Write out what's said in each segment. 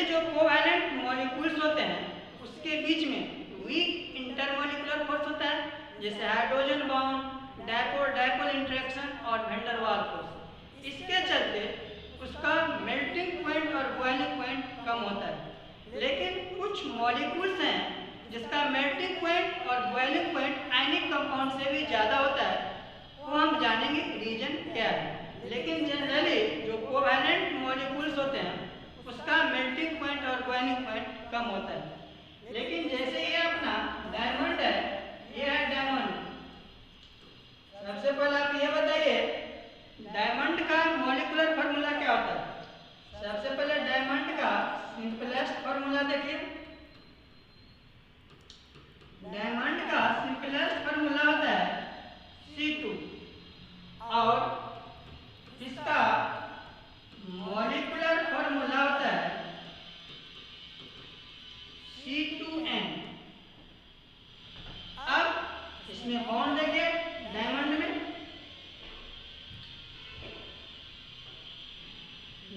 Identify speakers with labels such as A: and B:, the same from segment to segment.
A: जो covalent molecules होते हैं उसके बीच में वीक इंटरमॉलिक्यूलर फोर्स होता है, जैसे hydrogen bond, dipole dipole interaction और वैन डर वाल फोर्स। इसके चलते उसका मेल्टिंग पॉइंट और बॉइलिंग पॉइंट कम होता है। लेकिन कुछ मॉलिक्यूल्स हैं जिसका मेल्टिंग पॉइंट और बॉइलिंग पॉइंट आयनिक कंपाउंड से भी ज़्यादा होता है, वो हम जानेंगे रीजन क्या है। लेकिन जनरली जो कोवैलेंट मॉलिक्यूल्स होते हैं उसका मेल्टिंग पॉइंट और बॉइलिंग पॉइंट कम होता है। लेकिन जैसे ये अपना डायमंड है, ये है डायमंड। सबसे पहले आप ये बताइए डायमंड का मॉलिक्यूलर फार्मूला क्या होता है। सबसे पहले डायमंड का सिंपलेस्ट फार्मूला देखिए। डायमंड का सिंपलेस्ट फार्मूला होता है C2 और इसका मॉलिक्यूलर फार्मूला होता है C2N। अब इसमें बॉन्ड देखिए डायमंड में,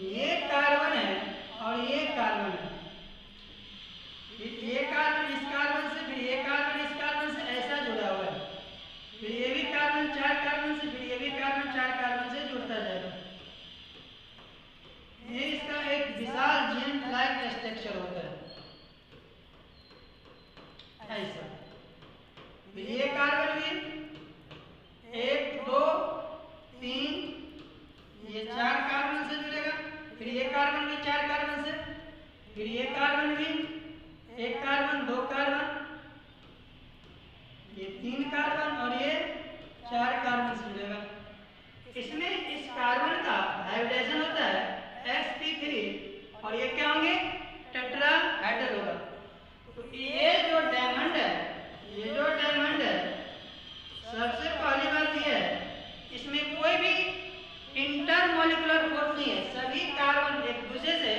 A: ये कार्बन है और ये कार्बन है। ये कार्बन इस कार्बन से, फिर ये कार्बन इस कार्बन से ऐसा जुड़ा हुआ है। फिर ये भी कार्बन 4 कार्बन से, फिर ये भी कार्बन 4 कार्बन से जुड़ता जाएगा। ये इसका एक विशाल जेन लाइक स्ट्रक्चर होता है ऐसा। फिर ये कार्बन भी 1 2 3, ये 4 कार्बन से जुड़ेगा। फिर ये कार्बन भी 4 कार्बन से, फिर ये कार्बन भी 1 कार्बन 2 कार्बन, ये 3 कार्बन और ये 4 कार्बन से जुड़ेगा। इसमें इस कार्बन का हाइब्रिडेशन होता है sp3 और ये क्या होंगे टेट्राहाइड्रल होगा। तो ये जो डायमंड है, ये जो डायमंड है, सबसे पहली बात ये है इसमें कोई भी इंटरमॉलिक्यूलर फोर्स नहीं है। सभी कार्बन एक दूसरे से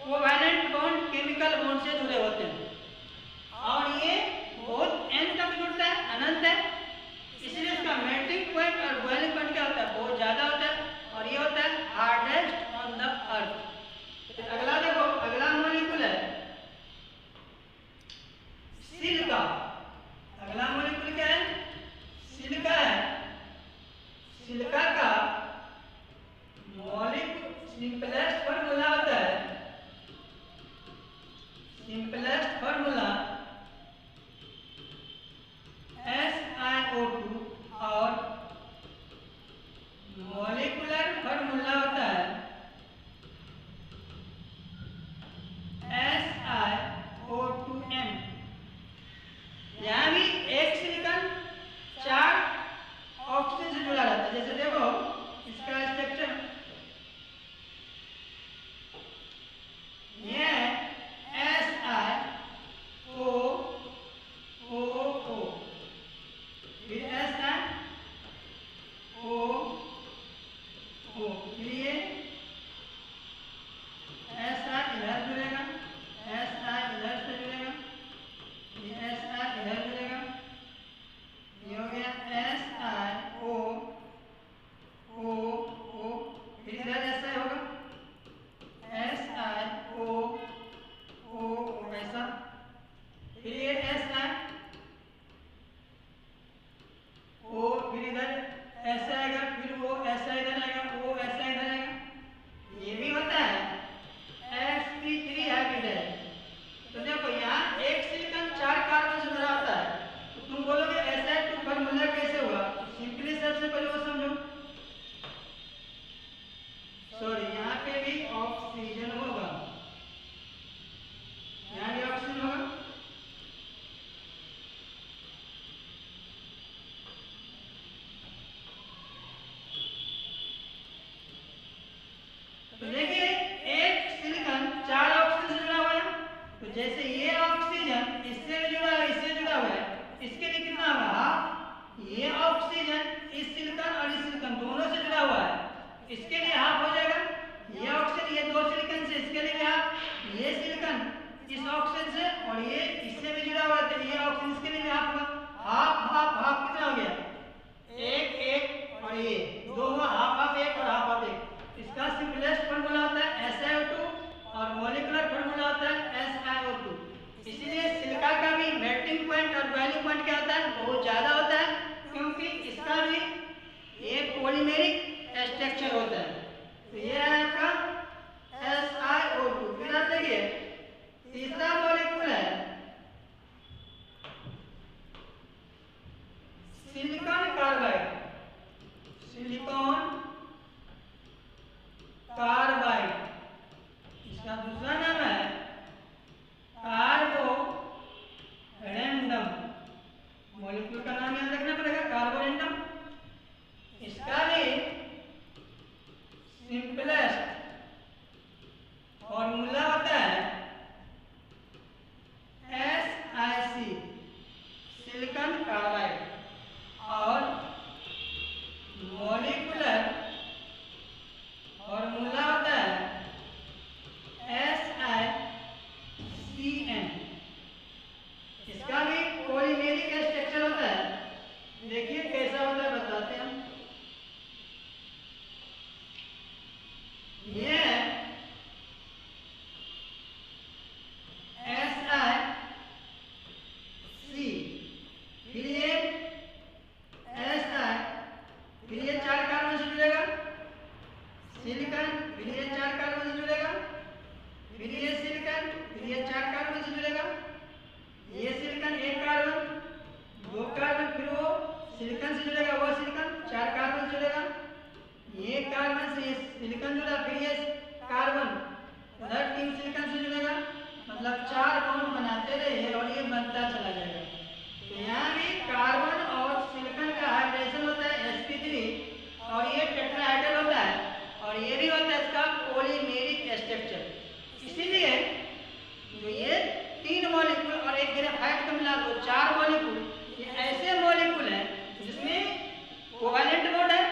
A: कोवैलेंट बॉन्ड केमिकल बॉन्ड से जुड़े होते हैं और ये बहुत n तक जुड़ता है, अनंत है। इसलिए इसका मेल्टिंग पॉइंट और बॉइलिंग पॉइंट क्या होता है, बहुत ज्यादा होता है और ये होता है हार्डेस्ट ऑन द अर्थ। फिर अगला देखो, अगला मॉलिक्यूल है सिलिका। अगला मॉलिक्यूल क्या है, सिलिका है। सिलिका का मॉलिक्यूल सिंपलेस्ट फार्मूला होता है, सिंपलेस्ट फार्मूला SiO2 और मॉलिक्यूलर फार्मूला होता है SiO2m। यहाँ भी एक सिलिकॉन 4 ऑक्सीजन से जुड़ा रहता है। जैसे देखो इसका स्ट्रक्चर ये है SiO, फिर SiO, फिर ये SI इधर जुड़ेगा, SI इधर से जुड़ेगा, ये SI इधर जुड़ेगा, ये हो गया SiO, फिर इधर SI होगा, SiO ऐसा, फिर ये SiO, फिर इधर ऐसा आएगा, फिर वो ऐसा इधर आएगा, वो ऐसा इधर आएगा। ये भी होता है sp3 हाइब्रिड। तो देखो यहाँ एक सिलिकॉन 4 कार्बन से जुड़ा होता है, तो तुम बोलोगे SiO2 फार्मूला कैसे हुआ। सिंपली सबसे पहले वो समझो। सॉरी, यहाँ पे भी ऑक्सीजन होगा, यहाँ भी ऑक्सीजन होगा। तो देखिए एक सिलिकॉन 4 ऑक्सीजन से जुड़ा हुआ है, तो जैसे ये ऑक्सीजन इससे भी जुड़ा है, इससे जुड़ा हुआ है, इसके लिए कितना होगा हाफ। ये ऑक्सीजन इस सिलिकॉन और इस सिलिकॉन दोनों से जुड़ा हुआ है, इसके लिए हाफ हो जाएगा। ये ऑक्सीजन ये 2 सिलिकॉन से, इसके लिए भी हाफ। ये सिलिकॉन इस ऑक्सीजन से और ये इससे भी जुड़ा हुआ है, तो ये ऑक्सीजन इसके लिए भी हाफ होगा। हाफ हाफ हाफ कितना हो गया, 1 1 और ये 2 हाफ हाफ 1 और हाफ हाफ 1। इसका सिंपलेस्ट फार्मूला होता है SiO2 और मॉलिक्यूलर फार्मूला मतलब 4 बॉन्ड बनाते रहिए और ये बनता चला जाएगा। तो यहाँ भी कार्बन और सिलिकॉन का हाइड्रेशन होता है sp3 और ये टेट्राहाइड्रल होता है और ये भी होता है इसका पॉलीमेरिक स्ट्रक्चर। इसीलिए जो ये 3 मॉलिक्यूल और एक ग्रेफाइट का मिला दो 4 मॉलिक्यूल, ये ऐसे मॉलिक्यूल हैं जिसमें कोवैलेंट बॉन्ड है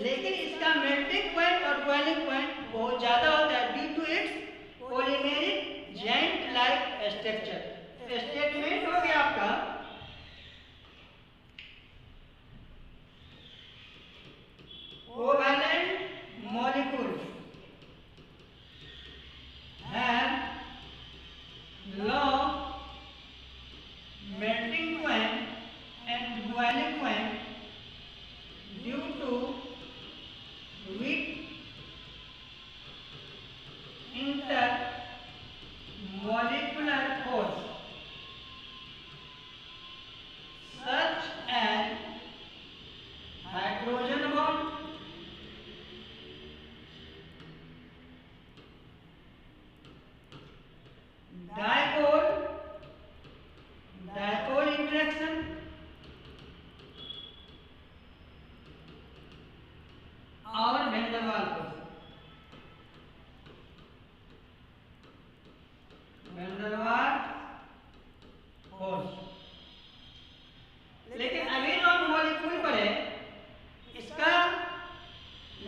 A: लेकिन इसका मेल्टिंग पॉइंट और बॉइलिंग पॉइंट बहुत ज़्यादा होता है due to its polymeric joint like structure. Statement हो गया आपका covalent molecules have long melting point and boiling point due to weak intermolecular force such as hydrogen bond, dipole interaction, और van der Waals force. Van der Waals force. लेकिन अभी जो हम molecule पर है इसका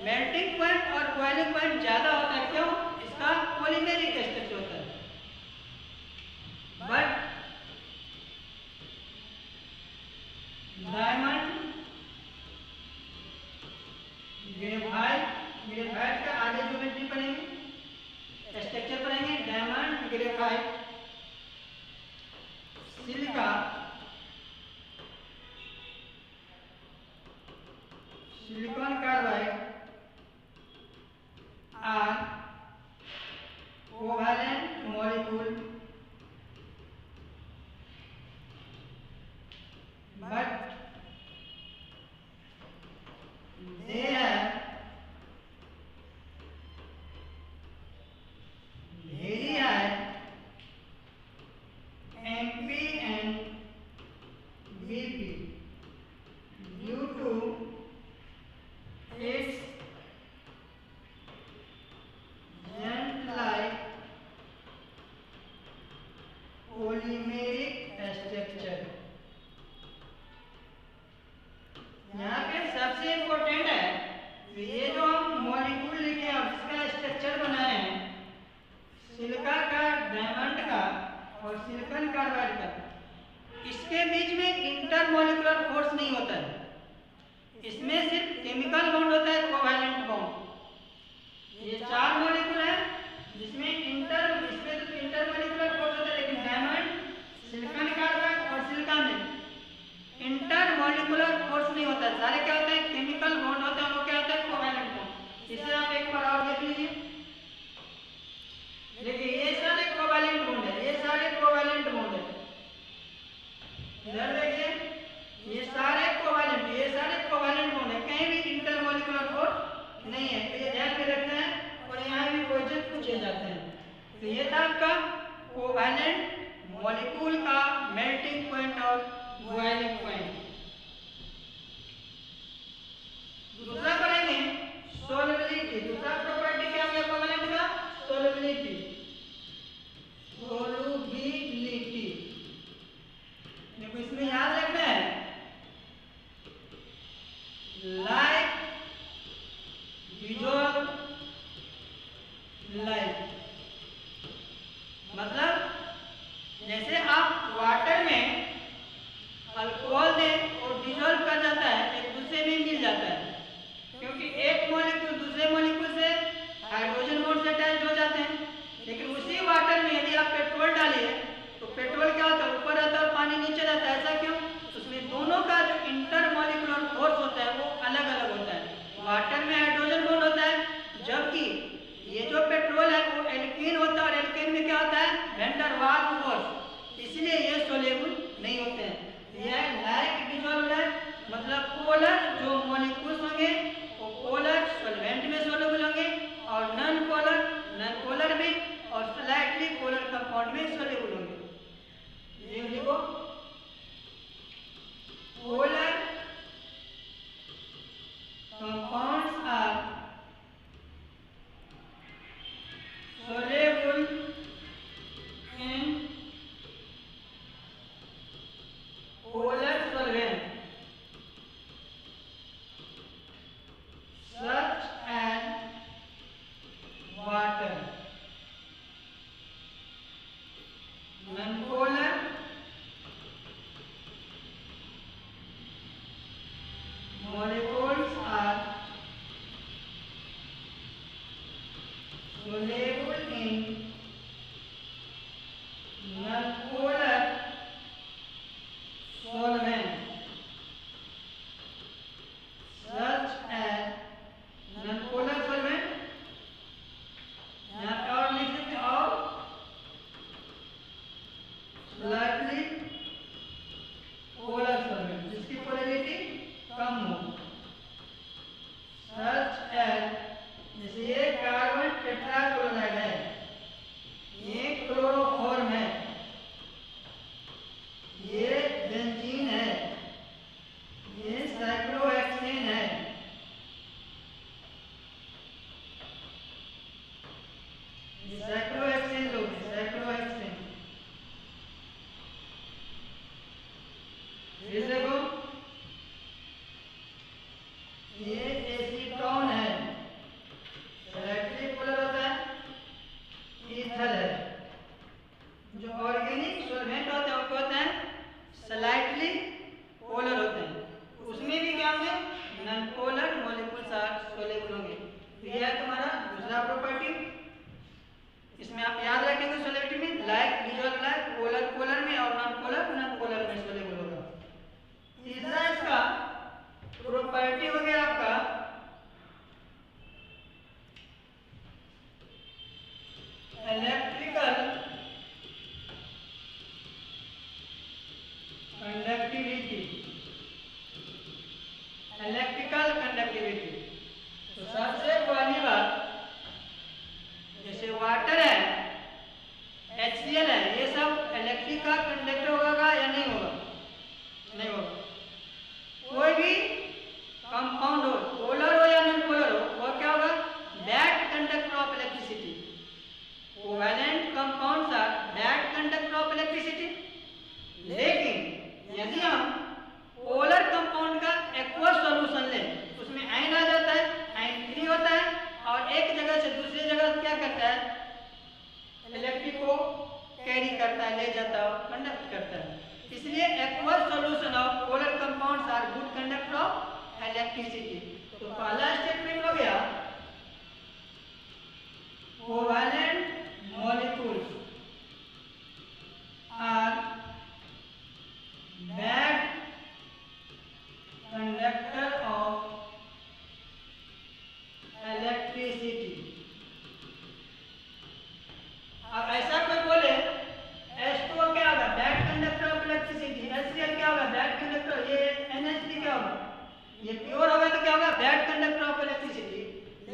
A: मेल्टिंग पॉइंट और boiling point ज्यादा होता है। क्यों? इसका पॉलीमेरिक स्ट्रक्चर होता है। बट डायमंड ग्रेफाइट का आगे ज्योमेट्री पढ़ेंगे, स्ट्रक्चर पढ़ेंगे। Diamond graphite, silica, silicon carbide are covalent molecule but they have very high MP and BP due to its giant-like polymeric structure। यहाँ पे सबसे इम्पोर्टेंट है ये जो हम मॉलिक्यूल लेके अब इसका स्ट्रक्चर बनाए हैं सिलिका का, डायमंड का और सिलिकॉन कार्बाइड का, इसके बीच में इंटरमॉलिक्यूलर फोर्स नहीं होता है। इसमें सिर्फ केमिकल बॉन्ड होता है, कोवैलेंट बॉन्ड। ये 4 मॉलिक्यूल है जिसमें इसमें तो इंटरमॉलिक्यूलर फोर्स होता है, लेकिन डायमंड, सिलिकॉन कार्बाइड और सिलिका में इंटरमॉलिक्यूलर फोर्स नहीं होता है। सारे क्या होते हैं? केमिकल बॉन्ड होते हैं। वो क्या होता है? Covalent bond. इसे आप एक बार और देख लीजिए। देखिए ये सारे कोवैलेंट बॉन्ड है, ये सारे कोवैलेंट बॉन्ड है। इधर देखिए ये सारे कोवैलेंट बॉन्ड है, कहीं भी इंटरमॉलिक्यूलर फोर्स नहीं है। तो ये ध्यान में रखना है और यहाँ भी क्वेश्चन पूछे जाते हैं। तो ये था आपका कोवैलेंट मॉलिक्यूल का मेल्टिंग पॉइंट और बॉइलिंग पॉइंट। दूसरा पढ़ेंगे सोल्युबिलिटी। दूसरा प्रॉपर्टी क्या है कोवैलेंट का? सोल्युबिलिटी। देखो इसमें याद रखना है लाइक डिसॉल्व लाइक, मतलब जैसे आप वाटर में अल्कोहल दें और डिसॉल्व कर जाता है, एक दूसरे में मिल जाता है, क्योंकि एक मॉलिक्यूल दूसरे मॉलिक्यूल से हाइड्रोजन बॉन्ड से अटैच हो जाते हैं। लेकिन उसी वाटर में यदि आप पेट्रोल डालिए तो पेट्रोल क्या होता है? ऊपर रहता है और पानी नीचे रहता है। ऐसा क्यों? उसमें दोनों का जो इंटरमॉलिक्यूलर फोर्स होता है वो अलग अलग होता है। वाटर में हाइड्रोजन बॉन्ड होता है, जबकि ये जो पेट्रोल है वो एल्कीन होता है और एल्कीन में क्या होता है? Van der Waals force. इसलिए ये सोल्यूबल नहीं होते हैं। यह लाइक डिसॉल्व है, मतलब पोलर जो मॉलिक्यूल्स होंगे वो पोलर सॉल्वेंट में सोल्यूबल होंगे और नॉन पोलर में और स्लाइटली पोलर कंपाउंड फॉर्म में सोल्यूबल होंगे। ये लिखो polar compounds are soluble in polar solvent such as water, non-polar molecules are soluble in non-polar solvent such as non-polar solvent, यहाँ पे और लिख सकते हैं और slightly polar solvent जिसकी पोलैरिटी कम हो, such as जैसे ये कार्बन टेट्राक्लोराइड है, ये क्लोरोफॉर्म है, ये बेंजीन है, ये साइक्लोहेक्सेन है, ये साइक्लोहेक्सेन लोग साइक्लोहेक्सेन। फिर देखो ये एसीटोन है, सेलेक्टिव पोलर होता है, ईथर है। जो ऑर्गेनिक सॉल्वेंट होते हैं वो होते हैं स्लाइटली पोलर होते हैं, उसमें भी क्या होंगे non polar molecules are soluble होंगे। ये है तुम्हारा दूसरा प्रॉपर्टी, इसमें आप याद रखेंगे सोल्युबिलिटी में like dissolve like polar polar में और नॉन पोलर में सोल्यूबल होगा। तीसरा इसका प्रॉपर्टी हो गया आपका इलेक्ट्रिकल कंडक्टिविटी, इलेक्ट्रिकल कंडक्टिविटी। तो सबसे पहली बात जैसे वाटर है, HCl है, ये सब इलेक्ट्रिक का कंडक्टर होगा या नहीं होगा? नहीं होगा। कोई भी कंपाउंड हो, पोलर हो या नॉन पोलर हो, वो क्या होगा bad conductor of electricity. Covalent compounds are bad conductor of electricity. लेकिन यदि हम पोलर कंपाउंड का एक्वस सॉल्यूशन लें, उसमें आयन आ जाता है, आयन फ्री होता है और एक जगह से दूसरी जगह क्या करता है इलेक्ट्रिक को कैरी करता है, ले जाता है, कंडक्ट करता है। इसलिए aqueous solution of polar compounds are good conductor of electricity. तो पहला स्टेटमेंट हो गया covalent molecules are bad conductor of electricity। अब ऐसा कोई बोले H2O क्या होगा bad conductor of electricity, HCl क्या होगा बैड कंडक्टर, ये NH3 क्या होगा ये प्योर होगा तो क्या होगा बैड कंडक्टर ऑफ इलेक्ट्रिसिटी।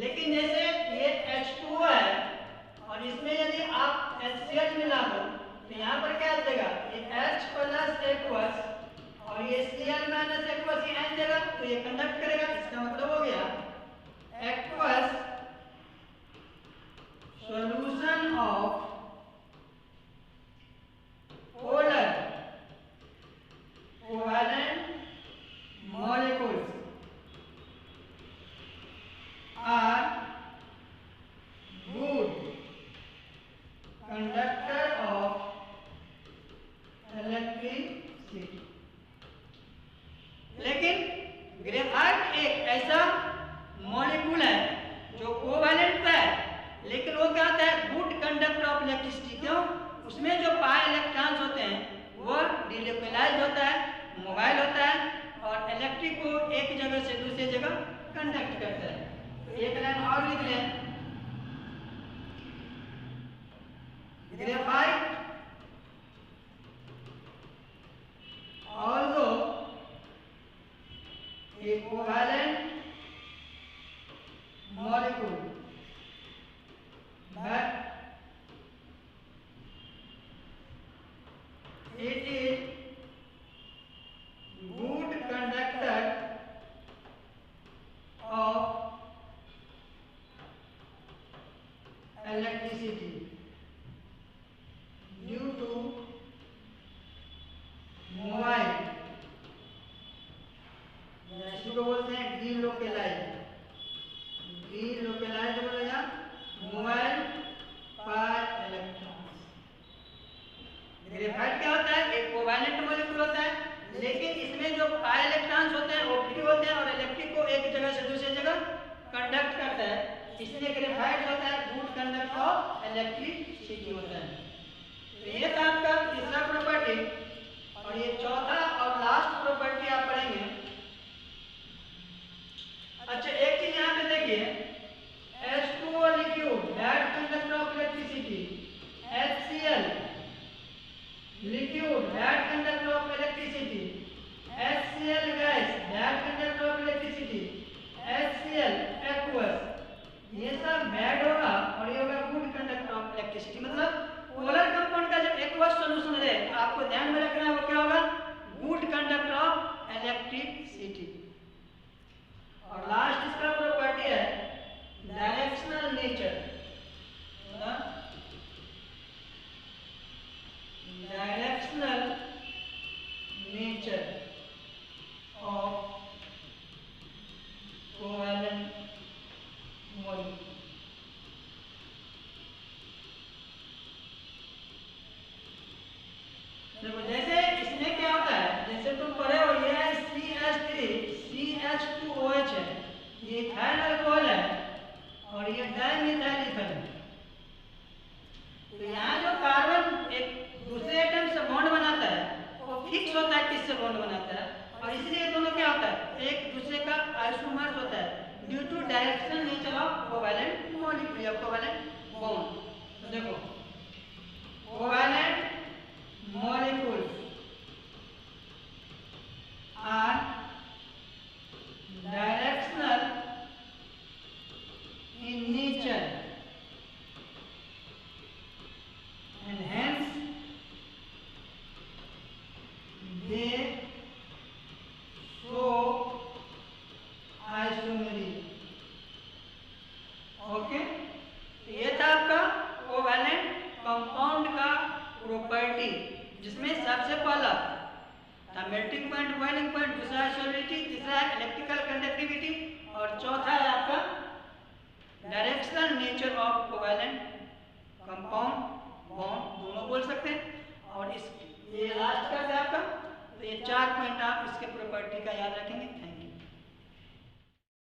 A: लेकिन जैसे ये H2O है और इसमें यदि आप HCl मिला दो तो यहाँ पर क्या देगा ये H प्लस एक्वस और ये Cl माइनस एक्वस ये आयन देगा तो ये कंडक्ट करेगा। इसका मतलब हो गया aqueous solution of polar covalent molecules are good conductor of electricity. लेकिन ग्रेफाइट एक ऐसा मॉलिक्यूल है जो कोवैलेंट है, लेकिन वो क्या होता है गुड कंडक्टर ऑफ इलेक्ट्रिसिटी। क्यों? उसमें जो पाई इलेक्ट्रॉन्स होते हैं वो डिलोकलाइज होता है, मोबाइल होता है और इलेक्ट्रिक को एक जगह से दूसरी जगह कंडक्ट करता है। तो एक लाइन और लिख लें graphite although a covalent molecule but it is good conductor of electricity due to mobile, इसी को बोलते हैं डीलोकेलाइज बोलेगा मोबाइल पर इलेक्ट्रॉन्स। ग्रेफाइट क्या होता है? एक कोवैलेंट मॉलिक्यूल होता है, लेकिन इसमें जो पाई इलेक्ट्रॉन्स होते हैं वो फ्री होते हैं और इलेक्ट्रिक को एक जगह से दूसरी जगह कंडक्ट करता है, इसलिए ग्रेफाइट होता है गुड कंडक्टर ऑफ इलेक्ट्रिसिटी होता है। तो ये था आपका तीसरा प्रॉपर्टी, और ये चौथा और लास्ट प्रॉपर्टी आप पढ़ेंगे। अच्छा, एक चीज यहाँ पे देखिए, H2O liquid that conductor of electricity, HCl liquid that conductor of electricity, HCl gas that conductor of electricity, HCl aqueous, ये सब बैड होगा और ये होगा गुड कंडक्टर ऑफ इलेक्ट्रिसिटी। मतलब पोलर कंपाउंड का जब एक्वस सॉल्यूशन है तो आपको ध्यान में रखना है वो क्या होगा? Good conductor of electricity. और लास्ट इसका प्रॉपर्टी है directional nature, directional nature of covalent molecule. देखो जैसे इसमें क्या होता है, जैसे तुम पढ़े हो, ये है CH3CH2OH है, ये इथाइल अल्कोहल है और ये डाइमिथाइल ईथर है। तो यहाँ जो कार्बन एक दूसरे एटम से बॉन्ड बनाता है वो फिक्स होता है किससे बॉन्ड बनाता है, और इसलिए दोनों क्या होता है? एक दूसरे का आइसोमर्स होता है due to directional nature of covalent molecule या कोवैलेंट बॉन्ड। तो देखो covalent molecules are directional in nature and hence they show isomery। Okay, ये था आपका कोवैलेंट कंपाउंड का प्रॉपर्टी, जिसमें सबसे पहला था मेल्टिंग पॉइंट, बॉइलिंग पॉइंट, दूसरा है सॉलिडिटी, तीसरा है इलेक्ट्रिकल कंडक्टिविटी और चौथा है आपका directional nature of covalent compound bond, दोनों बोल सकते हैं। और इस ये लास्ट का है आपका, तो ये 4 पॉइंट आप इसके प्रॉपर्टी का याद रखेंगे।